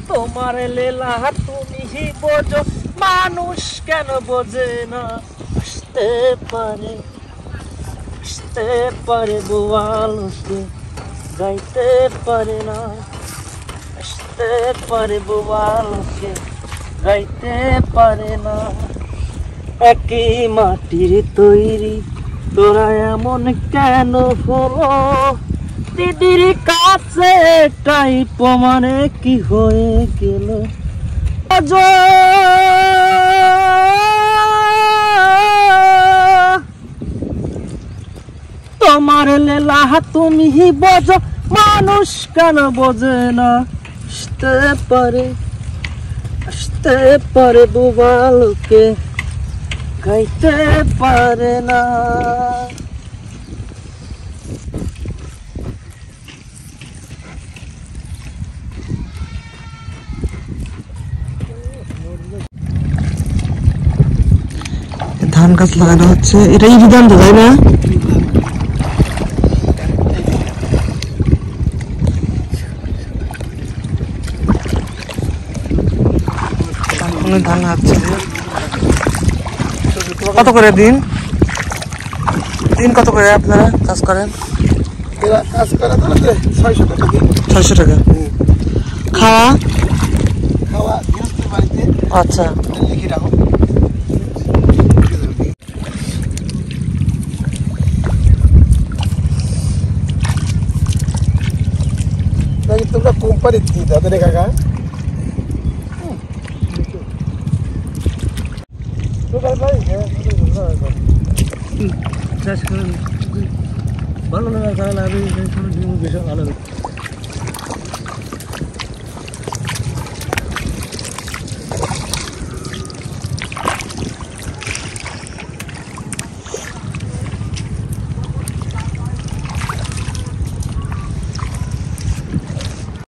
তোমার লীলা তুমি বোঝো, মানুষ কেন বোঝে না। আসতে পারে বোয়ালকে, গাইতে পারে না। আসতে পারে বোয়ালকে, গাইতে পারে না। একই মাটির তৈরি তোরা এমন কেন হলো? দিদির কাছে এটাই প্রমাণে কি হয়ে গেল। তোমার লীলা তুমি বোঝো, মানুষ কেন বোঝে না। আসতে পারে বোয়ালকে, গাইতে পারে না। ধান গাছ লাগানো হচ্ছে, এটাই বিধান তো, তাই না? ধান লাগছে। কত করে দিন কত করে আপনারা কাজ করেন? 600 টাকা। খাওয়া? আচ্ছা। তোমরা কোম্পানি তাদের কাকা ভালো লাগা, ভালো লাগে, ভালো